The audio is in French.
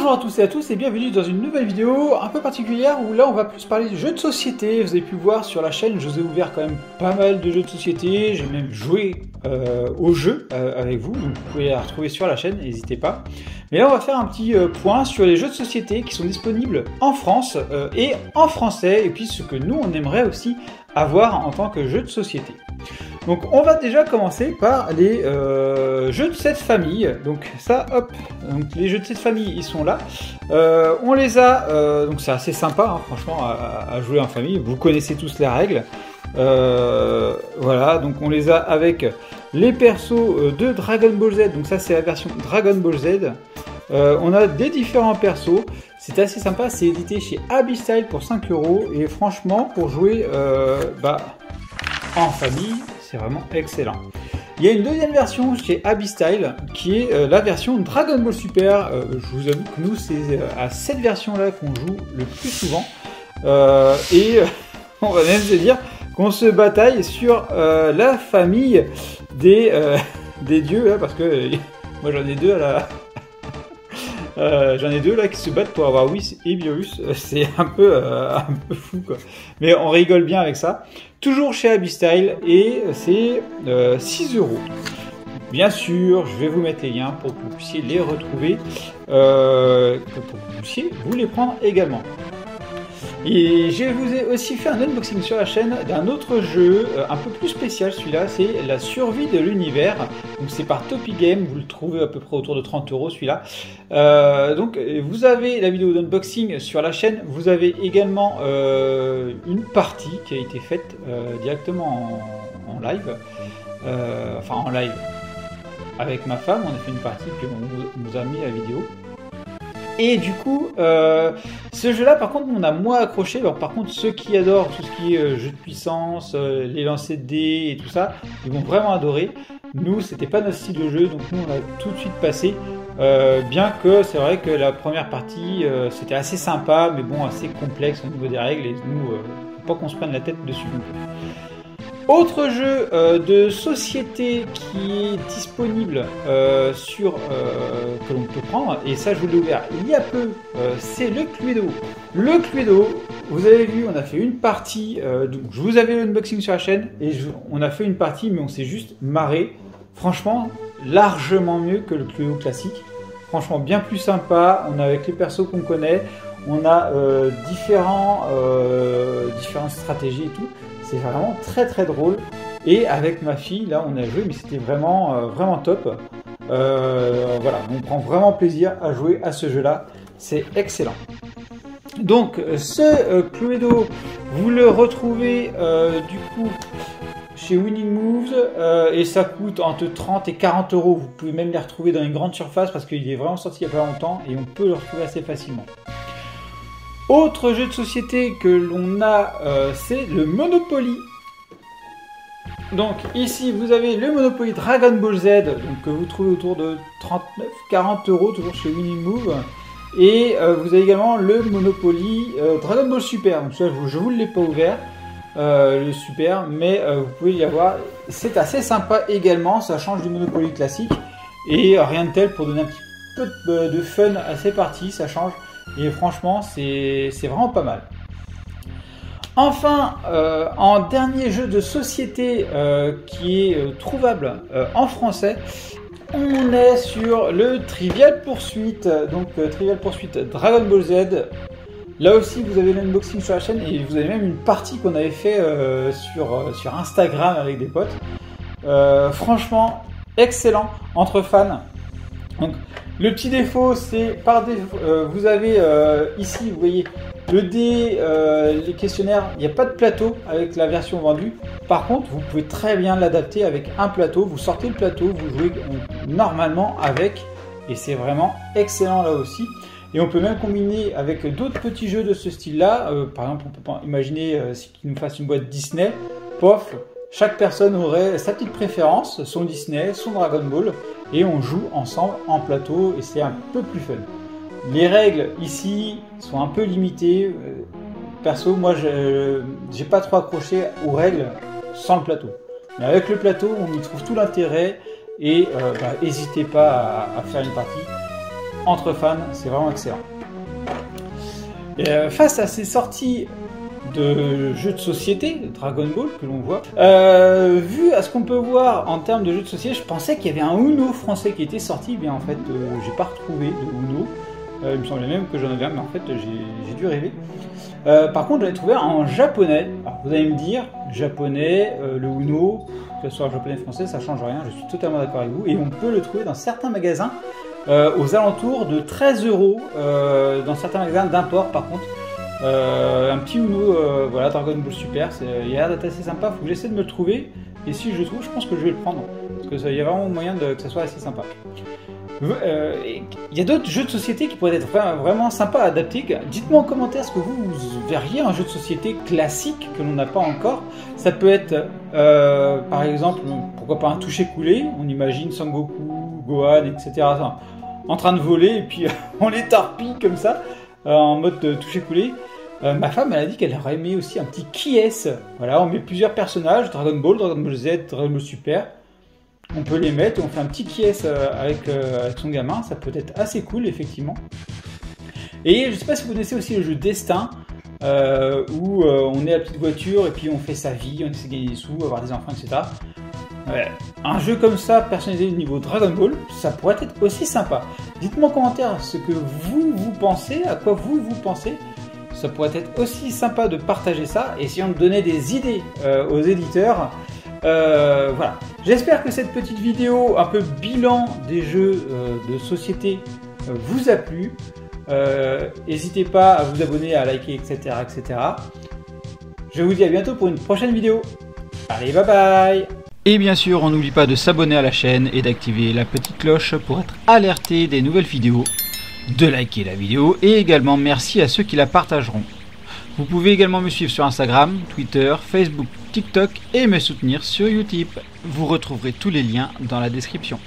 Bonjour à tous et à tous et bienvenue dans une nouvelle vidéo un peu particulière où là on va plus parler de jeux de société. Vous avez pu voir sur la chaîne, je vous ai ouvert quand même pas mal de jeux de société, j'ai même joué aux jeux avec vous, donc vous pouvez les retrouver sur la chaîne, n'hésitez pas. Mais là on va faire un petit point sur les jeux de société qui sont disponibles en France et en français, et puis ce que nous on aimerait aussi avoir en tant que jeu de société. Donc on va déjà commencer par les jeux de cette famille. Donc ça, hop, donc les jeux de cette famille, ils sont là. On les a, donc c'est assez sympa, hein, franchement, à jouer en famille. Vous connaissez tous les règles. Voilà, donc on les a avec les persos de Dragon Ball Z. Donc ça c'est la version Dragon Ball Z. On a des différents persos. C'est assez sympa, c'est édité chez Abyssstyle pour 5 €. Et franchement, pour jouer en famille, c'est vraiment excellent. Il y a une deuxième version chez Abyssstyle qui est la version Dragon Ball Super. Je vous avoue que nous, c'est à cette version-là qu'on joue le plus souvent. On va même se dire qu'on se bataille sur la famille des dieux, hein, parce que moi j'en ai deux à la... j'en ai deux là qui se battent pour avoir Whis et Beerus. C'est un peu fou quoi. Mais on rigole bien avec ça. Toujours chez Abyssstyle et c'est 6 €. Bien sûr, je vais vous mettre les liens pour que vous puissiez les retrouver, pour que vous puissiez vous les prendre également. Et je vous ai aussi fait un unboxing sur la chaîne d'un autre jeu un peu plus spécial. Celui-là, c'est la survie de l'univers. Donc c'est par Topi Game. Vous le trouvez à peu près autour de 30 € celui-là. Donc vous avez la vidéo d'unboxing sur la chaîne. Vous avez également une partie qui a été faite directement en live. Enfin en live avec ma femme. On a fait une partie puis on vous a mis la vidéo. Et du coup, ce jeu-là, par contre, on a moins accroché. Alors, par contre, ceux qui adorent tout ce qui est jeu de puissance, les lancers de dés et tout ça, ils vont vraiment adorer. Nous, c'était pas notre style de jeu, donc nous, on a tout de suite passé. Bien que c'est vrai que la première partie, c'était assez sympa, mais bon, assez complexe au niveau des règles. Et nous, faut pas qu'on se prenne la tête dessus non plus. Autre jeu de société qui est disponible que l'on peut prendre, et ça je vous l'ai ouvert il y a peu, c'est le Cluedo. Le Cluedo, vous avez vu, on a fait une partie, donc je vous avais l'unboxing sur la chaîne, et on a fait une partie, mais on s'est juste marré. Franchement, largement mieux que le Cluedo classique. Franchement, bien plus sympa, on a avec les persos qu'on connaît, on a différentes stratégies et tout. C'est vraiment très très drôle. Et avec ma fille, là, on a joué, mais c'était vraiment, vraiment top. Voilà, on prend vraiment plaisir à jouer à ce jeu-là. C'est excellent. Donc, ce Cluedo, vous le retrouvez du coup chez Winning Moves. Et ça coûte entre 30 et 40 €. Vous pouvez même les retrouver dans une grande surface parce qu'il est vraiment sorti il n'y a pas longtemps. Et on peut le retrouver assez facilement. Autre jeu de société que l'on a, c'est le Monopoly. Donc ici vous avez le Monopoly Dragon Ball Z, donc, que vous trouvez autour de 39-40 € toujours chez Winning Move. Et vous avez également le Monopoly Dragon Ball Super. Donc ça je vous l'ai pas ouvert, le Super, mais vous pouvez y avoir. C'est assez sympa également, ça change du Monopoly classique. Et rien de tel pour donner un petit peu de fun à ces parties, ça change. Et franchement, c'est vraiment pas mal. Enfin, en dernier jeu de société qui est trouvable en français, on est sur le Trivial Pursuit. Donc Trivial Pursuit Dragon Ball Z. Là aussi, vous avez l'unboxing sur la chaîne et vous avez même une partie qu'on avait fait sur Instagram avec des potes. Franchement, excellent entre fans. Donc, le petit défaut, c'est par défaut, vous avez ici, vous voyez, le dé, les questionnaires, il n'y a pas de plateau avec la version vendue. Par contre, vous pouvez très bien l'adapter avec un plateau. Vous sortez le plateau, vous jouez normalement avec, et c'est vraiment excellent là aussi. Et on peut même combiner avec d'autres petits jeux de ce style-là. Par exemple, on peut imaginer qu'il nous fasse une boîte Disney, pof. Chaque personne aurait sa petite préférence, son Disney, son Dragon Ball, et on joue ensemble en plateau et c'est un peu plus fun. Les règles ici sont un peu limitées. Perso, moi, j'ai pas trop accroché aux règles sans le plateau. Mais avec le plateau, on y trouve tout l'intérêt et n'hésitez pas à faire une partie. entre fans, c'est vraiment excellent. Et, face à ces sorties de jeux de société, de Dragon Ball que l'on voit, vu à ce qu'on peut voir en termes de jeux de société, je pensais qu'il y avait un Uno français qui était sorti, bien en fait j'ai pas retrouvé de Uno, il me semblait même que j'en avais un, mais en fait j'ai dû rêver. Par contre j'en ai trouvé un en japonais. Alors vous allez me dire, japonais, le Uno, que ce soit japonais français, ça change rien, je suis totalement d'accord avec vous, et on peut le trouver dans certains magasins aux alentours de 13 €, dans certains magasins d'import par contre. Un petit Uno, voilà, Dragon Ball Super, il a l'air d'être assez sympa, faut que j'essaie de me le trouver, et si je le trouve, je pense que je vais le prendre, parce qu'il y a vraiment moyen que ça soit assez sympa. Il y a d'autres jeux de société qui pourraient être vraiment sympas à adapter. Dites-moi en commentaire ce que vous verriez un jeu de société classique que l'on n'a pas encore. Ça peut être, par exemple, pourquoi pas un toucher-coulé, on imagine Sangoku, Gohan, etc. en train de voler, et puis on les torpille comme ça, en mode toucher-coulé. Ma femme, elle a dit qu'elle aurait aimé aussi un petit qui est-ce. Voilà, on met plusieurs personnages, Dragon Ball Z, Dragon Ball Super. On peut les mettre, on fait un petit qui est-ce avec son gamin, ça peut être assez cool effectivement. Et je ne sais pas si vous connaissez aussi le jeu Destin, où on est la petite voiture et puis on fait sa vie, on essaie de gagner des sous, avoir des enfants, etc. Ouais. Un jeu comme ça, personnalisé au niveau Dragon Ball, ça pourrait être aussi sympa. Dites-moi en commentaire ce que vous pensez, à quoi vous pensez. Ça pourrait être aussi sympa de partager ça, et essayons de donner des idées aux éditeurs. Voilà. J'espère que cette petite vidéo, un peu bilan des jeux de société, vous a plu. N'hésitez pas à vous abonner, à liker, etc., etc. Je vous dis à bientôt pour une prochaine vidéo. Allez, bye bye! Et bien sûr, on n'oublie pas de s'abonner à la chaîne et d'activer la petite cloche pour être alerté des nouvelles vidéos, de liker la vidéo et également merci à ceux qui la partageront. Vous pouvez également me suivre sur Instagram, Twitter, Facebook, TikTok et me soutenir sur Utip. Vous retrouverez tous les liens dans la description.